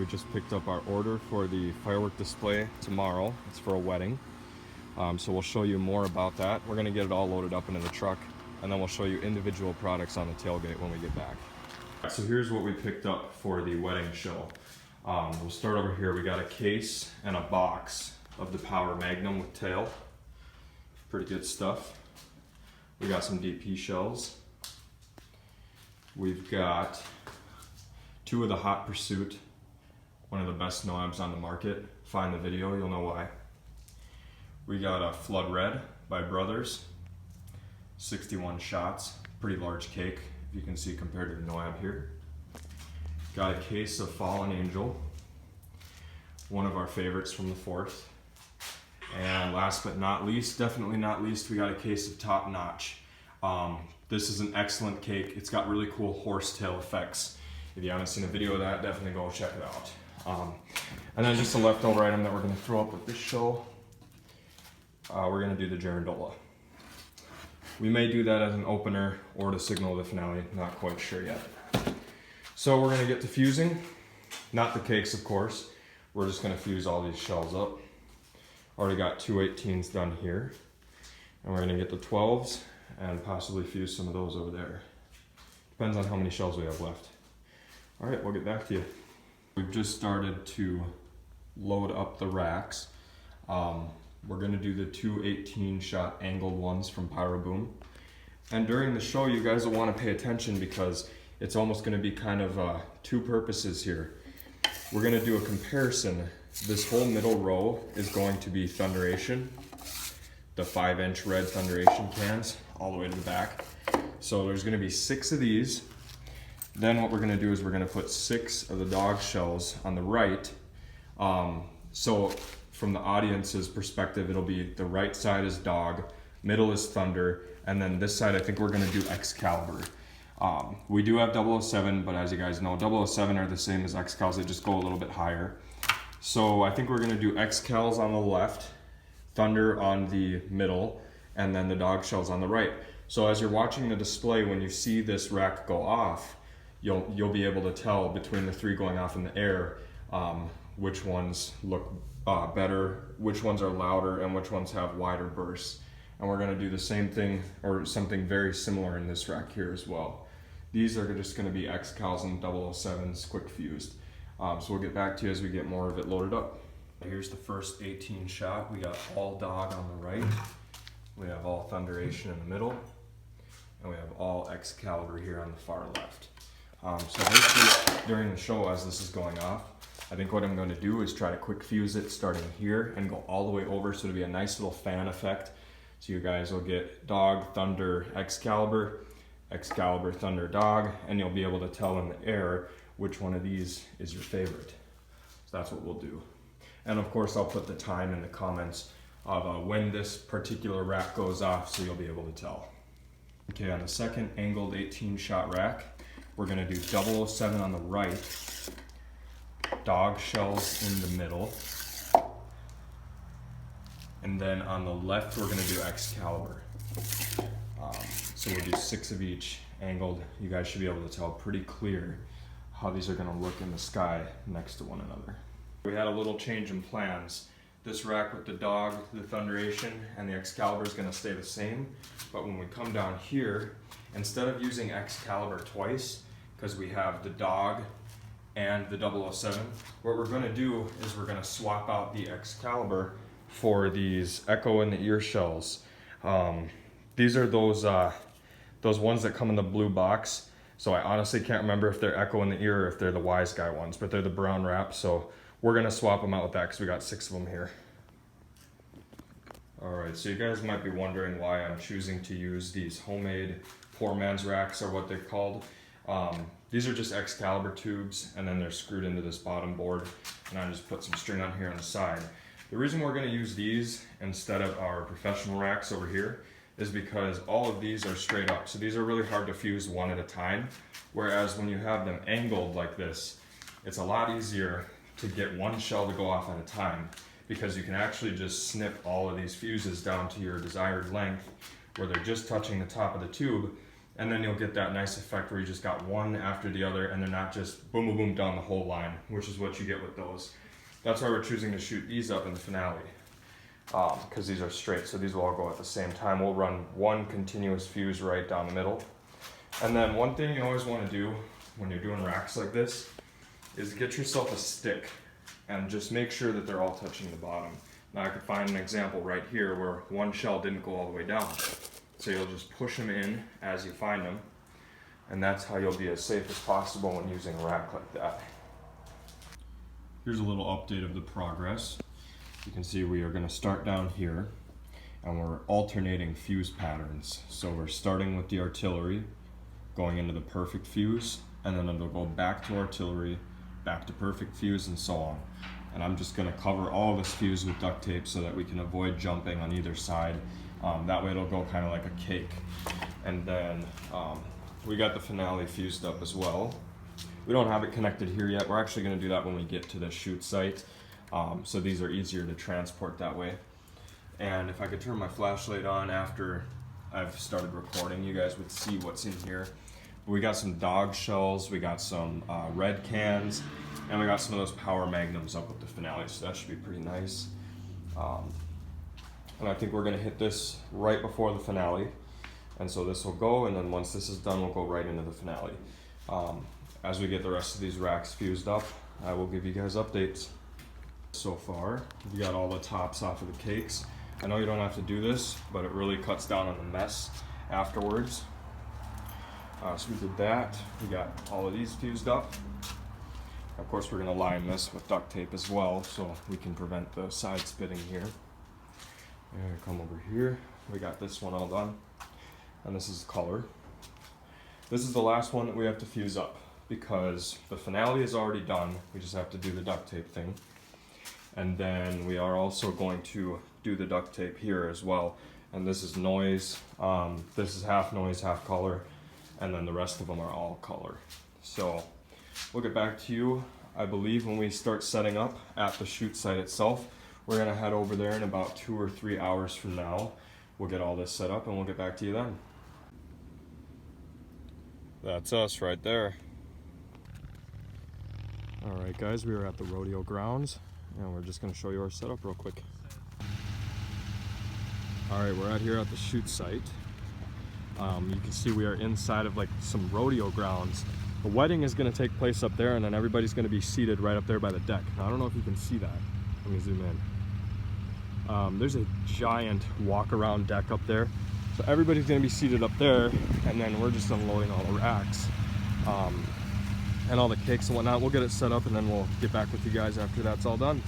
We just picked up our order for the firework display tomorrow. It's for a wedding. So we'll show you more about that. We're gonna get it all loaded up into the truck, and then we'll show you individual products on the tailgate when we get back. So here's what we picked up for the wedding show. We'll start over here. We got a case and a box of the Power Magnum with tail. Pretty good stuff. We got some DP shells. We've got 2 of the Hot Pursuit, one of the best NOABs on the market. Find the video, you'll know why. We got a Flood Red by Brothers, 61 shots, pretty large cake, if you can see compared to the NOAB here. Got a case of Fallen Angel, one of our favorites from the 4th. And last but not least, definitely not least, we got a case of Top Notch. This is an excellent cake. It's got really cool horsetail effects. If you haven't seen a video of that, definitely go check it out. And then just a leftover item that we're gonna throw up with this show. We're gonna do the Girandola. We may do that as an opener or to signal the finale, not quite sure yet. So we're gonna get to fusing, not the cakes of course. We're just gonna fuse all these shells up. Already got 2 18s done here. And we're gonna get the 12s and possibly fuse some of those over there. Depends on how many shells we have left. All right, we'll get back to you. We've just started to load up the racks. We're gonna do the 2 18-shot angled ones from Pyro Boom. And during the show, you guys will wanna pay attention because it's almost gonna be kind of 2 purposes here. We're gonna do a comparison. This whole middle row is going to be Thunderation, the 5-inch red Thunderation cans, all the way to the back. So there's gonna be 6 of these. Then what we're gonna do is we're gonna put 6 of the dog shells on the right. So from the audience's perspective, it'll be the right side is dog, middle is thunder, and then this side I think we're gonna do Excalibur. We do have 007, but as you guys know, 007 are the same as Excals, they just go a little bit higher. So I think we're gonna do Excals on the left, thunder on the middle, and then the dog shells on the right. So as you're watching the display, when you see this rack go off, you'll be able to tell between the 3 going off in the air which ones look better, which ones are louder, and which ones have wider bursts. And we're gonna do the same thing or something very similar in this rack here as well. These are just gonna be Excals and 007s quick fused. So we'll get back to you as we get more of it loaded up. Here's the first 18 shot. We got all dog on the right. We have all Thunderation in the middle. And we have all Excalibur here on the far left. So basically during the show as this is going off, I think what I'm going to do is try to quick fuse it starting here and go all the way over, so it'll be a nice little fan effect. So you guys will get dog, thunder, Excalibur, Excalibur, thunder, dog, and you'll be able to tell in the air which one of these is your favorite. So that's what we'll do. And of course I'll put the time in the comments of when this particular rack goes off, so you'll be able to tell. Okay, on the second angled 18-shot rack, we're gonna do 007 on the right, dog shells in the middle, and then on the left we're gonna do Excalibur. So we'll do 6 of each angled. You guys should be able to tell pretty clear how these are gonna look in the sky next to one another. We had a little change in plans. This rack with the dog, the Thunderation, and the Excalibur is gonna stay the same, but when we come down here, instead of using Excalibur twice, because we have the dog and the 007, what we're gonna do is we're gonna swap out the Excalibur for these Echo in the Ear shells. These are those ones that come in the blue box. So I honestly can't remember if they're Echo in the Ear or if they're the Wise Guy ones, but they're the brown wrap. So we're gonna swap them out with that because we got 6 of them here. All right, so you guys might be wondering why I'm choosing to use these homemade poor man's racks, or what they're called. These are just Excalibur tubes, and then they're screwed into this bottom board, and I just put some string on here on the side. The reason we're gonna use these instead of our professional racks over here is because all of these are straight up. So these are really hard to fuse one at a time. Whereas when you have them angled like this, it's a lot easier to get one shell to go off at a time, because you can actually just snip all of these fuses down to your desired length where they're just touching the top of the tube, And then you'll get that nice effect where you just got one after the other and they're not just boom, boom, boom down the whole line, which is what you get with those. That's why we're choosing to shoot these up in the finale, because these are straight, so these will all go at the same time. We'll run one continuous fuse right down the middle. And then one thing you always want to do when you're doing racks like this is get yourself a stick and just make sure that they're all touching the bottom. Now I could find an example right here where one shell didn't go all the way down. So you'll just push them in as you find them, and that's how you'll be as safe as possible when using a rack like that. Here's a little update of the progress. You can see we are going to start down here, and we're alternating fuse patterns. So we're starting with the artillery, going into the perfect fuse, and then it'll go back to artillery, back to perfect fuse, and so on. And I'm just going to cover all this fuse with duct tape so that we can avoid jumping on either side. That way it'll go kind of like a cake. And then we got the finale fused up as well. We don't have it connected here yet. We're actually going to do that when we get to the shoot site. So these are easier to transport that way. And if I could turn my flashlight on after I've started recording, you guys would see what's in here. We got some dog shells, we got some red cans, and we got some of those power magnums up with the finale, so that should be pretty nice. And I think we're going to hit this right before the finale. And so this will go, and then once this is done, we'll go right into the finale. As we get the rest of these racks fused up, I will give you guys updates. So far, we got all the tops off of the cakes. I know you don't have to do this, but it really cuts down on the mess afterwards. So we did that. We got all of these fused up. Of course, we're going to line this with duct tape as well, so we can prevent the side spitting here. And come over here. We got this one all done, and this is color. This is the last one that we have to fuse up because the finale is already done. We just have to do the duct tape thing, and then we are also going to do the duct tape here as well. And this is noise. This is half noise, half color, and then the rest of them are all color. So we'll get back to you, I believe, when we start setting up at the shoot site itself. We're gonna head over there in about 2 or 3 hours from now. We'll get all this set up and we'll get back to you then. That's us right there. All right guys, we are at the rodeo grounds and we're just gonna show you our setup real quick. All right, we're out here at the shoot site. You can see we are inside of like some rodeo grounds. The wedding is gonna take place up there and then everybody's gonna be seated right up there by the deck. Now, I don't know if you can see that. Let me zoom in. There's a giant walk around deck up there. So everybody's gonna be seated up there and then we're just unloading all the racks and all the cakes and whatnot. We'll get it set up and then we'll get back with you guys after that's all done.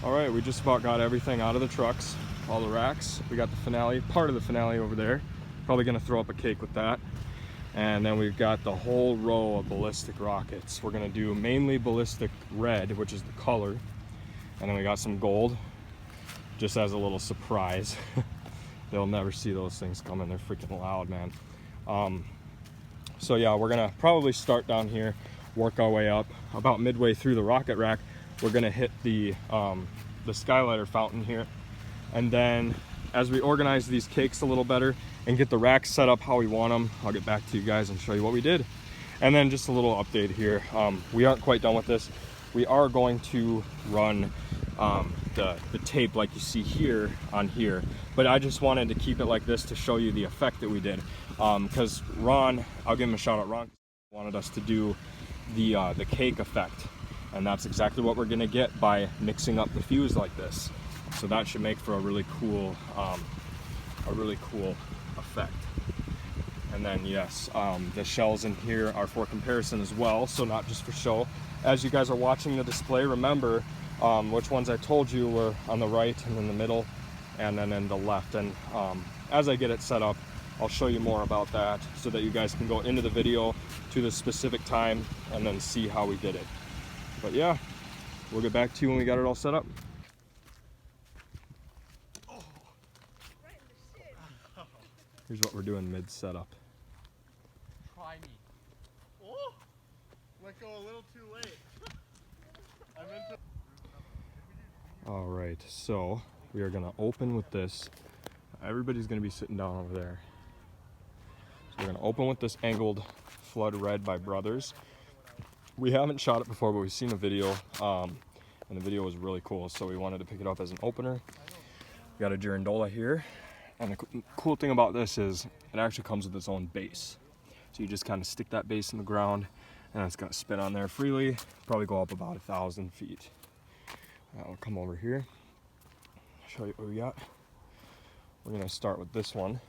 All right, we just about got everything out of the trucks, all the racks. We got the finale, part of the finale over there. Probably gonna throw up a cake with that. And then we've got the whole row of ballistic rockets. We're gonna do mainly ballistic red, which is the color. And then we got some gold, just as a little surprise. They'll never see those things coming. They're freaking loud, man. So yeah, we're gonna probably start down here, work our way up. About midway through the rocket rack, we're gonna hit the skylighter fountain here. And then as we organize these cakes a little better and get the racks set up how we want them, I'll get back to you guys and show you what we did. And then just a little update here. We aren't quite done with this. We are going to run the tape like you see here on here, but I just wanted to keep it like this to show you the effect that we did. Because Ron, I'll give him a shout out, Ron wanted us to do the cake effect. And that's exactly what we're gonna get by mixing up the fuse like this. So that should make for a really cool effect. And then yes, the shells in here are for comparison as well, so not just for show. As you guys are watching the display, remember which ones I told you were on the right and in the middle and then in the left. And as I get it set up, I'll show you more about that so that you guys can go into the video to the specific time and then see how we did it. But yeah, we'll get back to you when we got it all set up. Here's what we're doing mid-setup. Try me. Oh! Let go a little too late. I meant to... All right, so we are gonna open with this. Everybody's gonna be sitting down over there. So we're gonna open with this angled Flood Red by Brothers. We haven't shot it before, but we've seen a video, and the video was really cool, so we wanted to pick it up as an opener. We got a Girandola here, and the cool thing about this is it actually comes with its own base. So you just kind of stick that base in the ground, and it's gonna spin on there freely, probably go up about 1,000 feet. I'll come over here, show you what we got. We're gonna start with this one,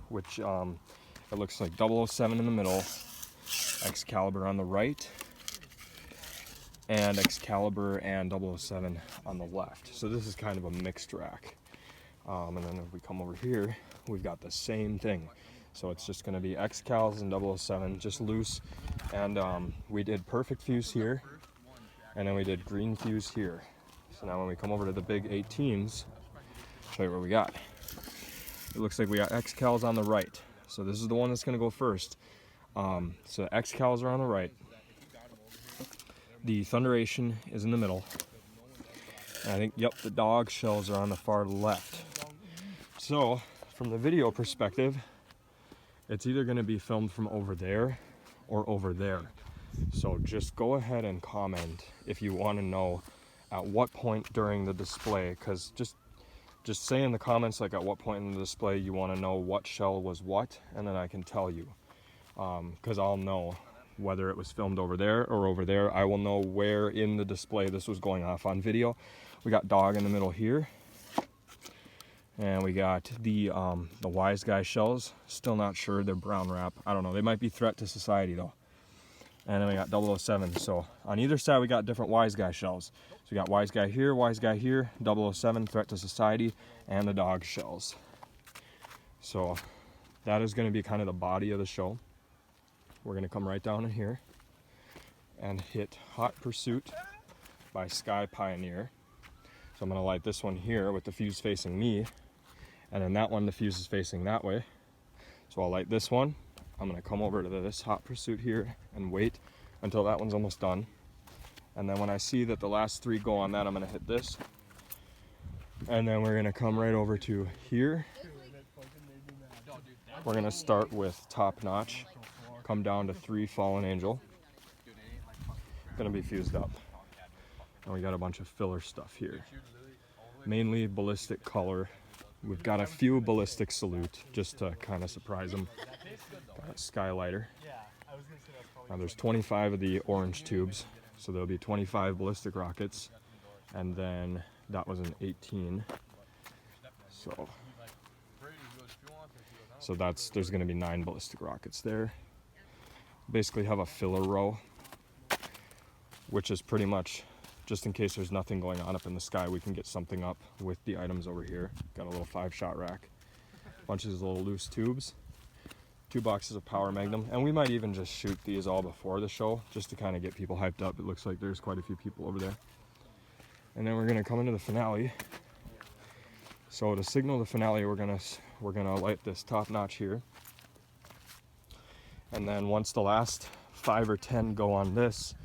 which it looks like 007 in the middle, Excalibur on the right, and Excalibur and 007 on the left. So this is kind of a mixed rack. And then if we come over here, we've got the same thing. So it's just gonna be Excals and 007, just loose. And we did perfect fuse here, and then we did green fuse here. So now when we come over to the big 18s, show you what we got. It looks like we got Excals on the right. So this is the one that's gonna go first. So Excals are on the right. The Thunderation is in the middle. And I think, yep, the dog shells are on the far left. So from the video perspective, it's either gonna be filmed from over there or over there. So just go ahead and comment if you wanna know at what point during the display, because just say in the comments like at what point in the display you want to know what shell was what, and then I can tell you, because I'll know whether it was filmed over there or over there. I will know where in the display this was going off on video. We got dog in the middle here, and we got the wise guy shells. Still not sure, they're brown wrap. I don't know, they might be threat to society though. And then we got 007. So on either side we got different wise guy shells. So we got wise guy here, 007, threat to society, and the dog shells. So that is going to be kind of the body of the show. We're going to come right down in here and hit Hot Pursuit by Sky Pioneer. So I'm going to light this one here with the fuse facing me, and then that one the fuse is facing that way. So I'll light this one. I'm gonna come over to this Hot Pursuit here and wait until that one's almost done. And then when I see that the last three go on that, I'm gonna hit this. And then we're gonna come right over to here. We're gonna start with Top Notch, come down to 3 Fallen Angel. Gonna be fused up. And we got a bunch of filler stuff here. Mainly Ballistic Color. We've got a few Ballistic Salute just to kind of surprise them. Got a Skylighter. Now there's 25 of the orange tubes, so there'll be 25 Ballistic Rockets, and then that was an 18. So there's going to be 9 Ballistic Rockets there. Basically have a filler row, which is pretty much just in case there's nothing going on up in the sky, we can get something up with the items over here. Got a little 5-shot rack, bunch of these little loose tubes, 2 boxes of Power Magnum, and we might even just shoot these all before the show just to kind of get people hyped up. It looks like there's quite a few people over there. And then we're gonna come into the finale. So to signal the finale, we're gonna light this Top Notch here. And then once the last 5 or 10 go on this,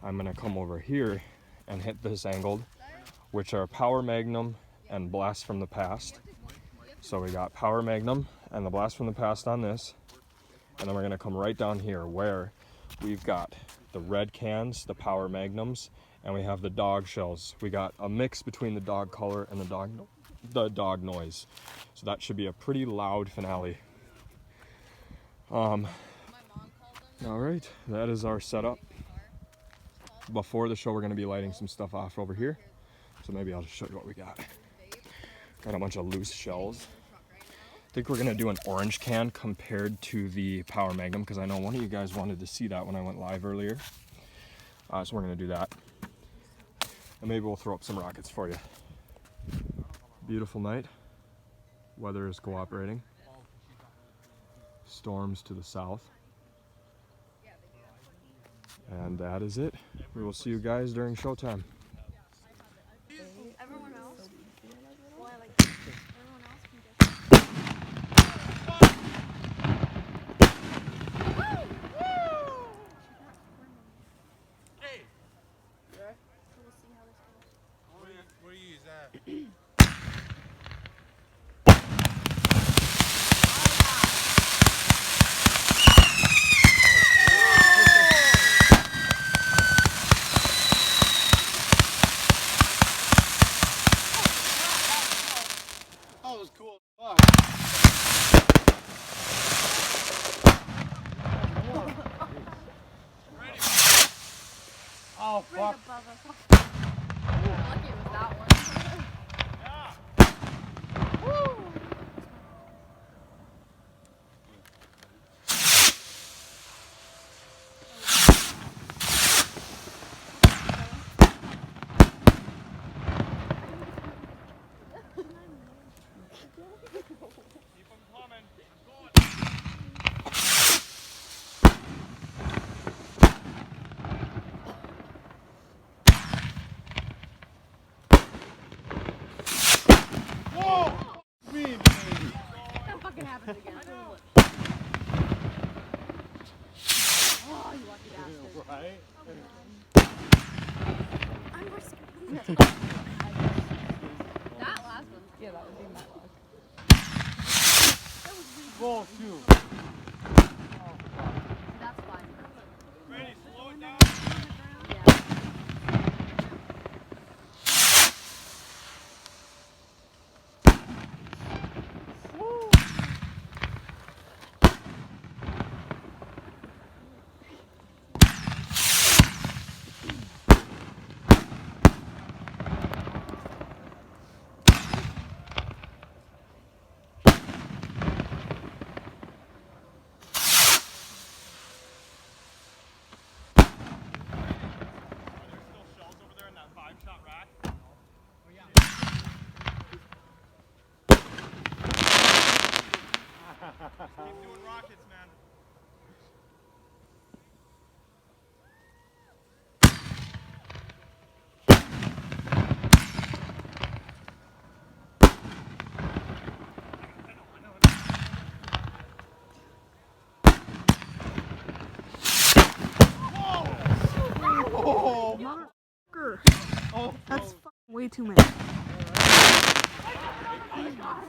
I'm gonna come over here and hit this angled, which are Power Magnum and Blast from the Past. So we got Power Magnum and the Blast from the Past on this, and then we're gonna come right down here where we've got the red cans, the Power Magnums, and we have the dog shells. We got a mix between the dog color and the dog noise. So that should be a pretty loud finale. All right, that is our setup. Before the show, we're going to be lighting some stuff off over here. So maybe I'll just show you what we got. Got a bunch of loose shells. I think we're going to do an orange can compared to the Power Magnum, because I know one of you guys wanted to see that when I went live earlier. So we're going to do that. And maybe we'll throw up some rockets for you. Beautiful night. Weather is cooperating. Storms to the south. And that is it. We will see you guys during showtime. Everyone else? Well, I like everyone else can Hey! So we'll see how this goes. Where are you Oh, Right fuck. above us. Lucky it was that one. Keep them coming. Whoa! Me, man. That fucking happened again. Oh, you lucky bastard. Right? I'm risking. That last one. Yeah, that would be my luck. Whoa, two. That's fine. Ready, slow it down. Yeah. Are there still shells over there in that 5-shot rack? Oh, yeah. Keep doing rockets, man. Oh, motherfucker. Oh, That's way too many.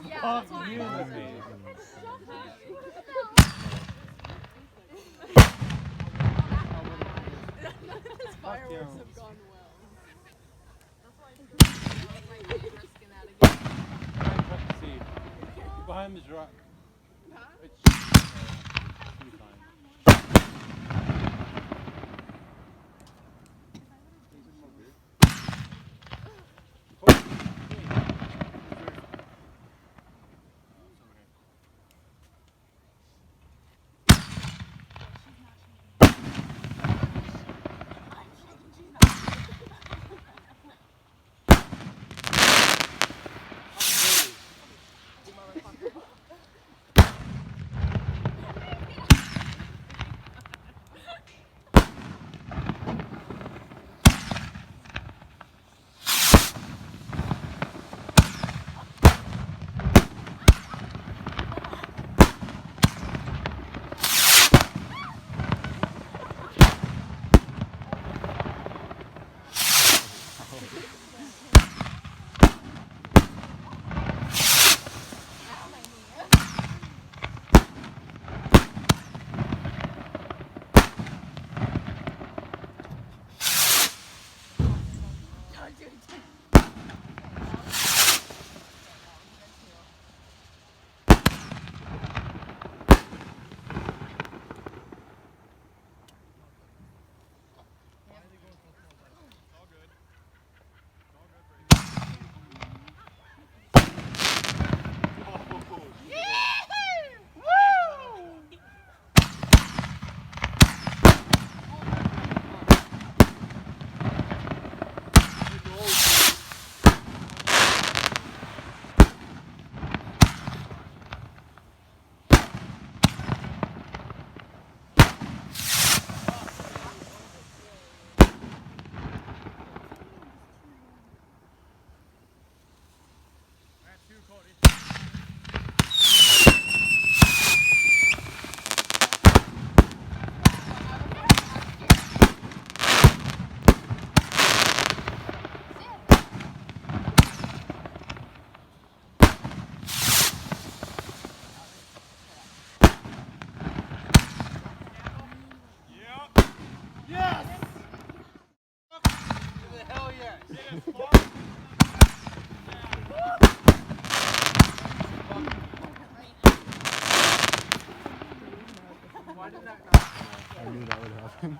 Yeah, fuck that's why you, I was man. His fireworks have gone well. That's why I was risking that again. See, behind this rock. It's should be fine. I knew that would happen.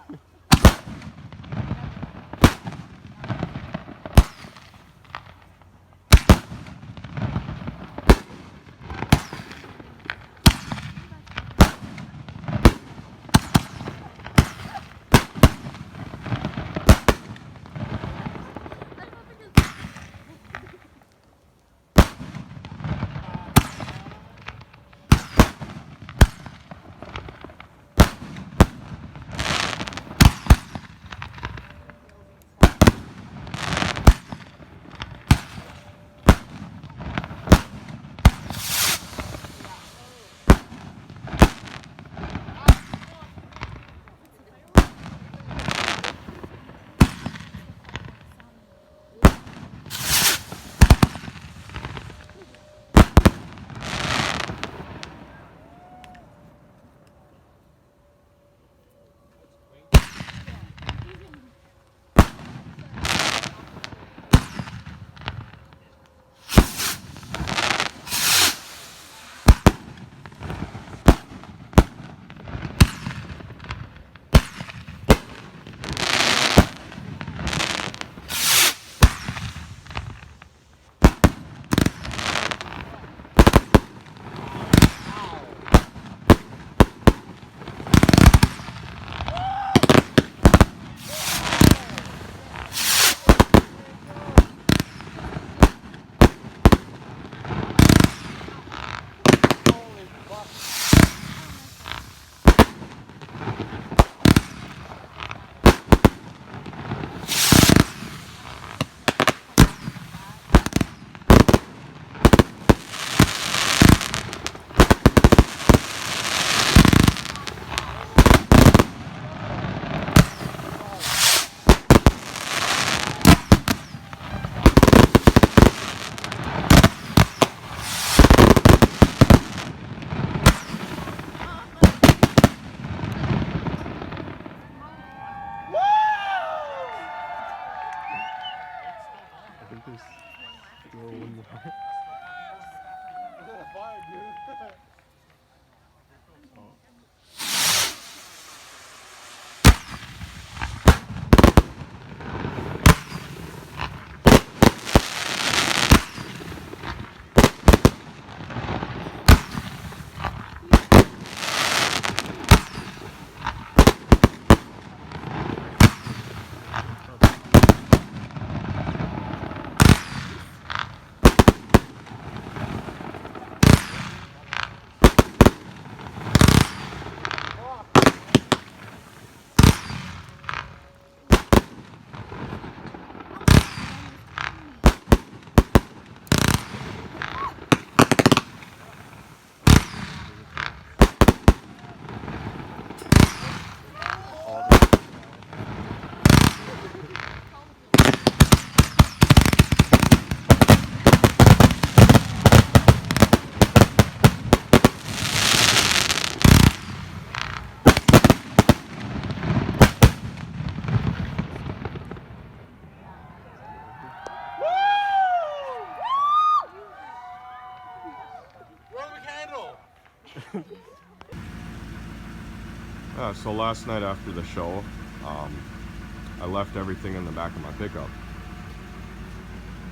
So last night after the show, I left everything in the back of my pickup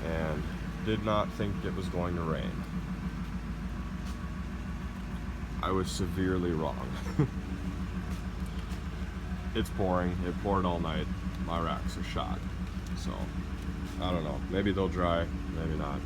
and did not think it was going to rain. I was severely wrong. It's pouring. It poured all night. My racks are shot. So, I don't know. Maybe they'll dry, maybe not.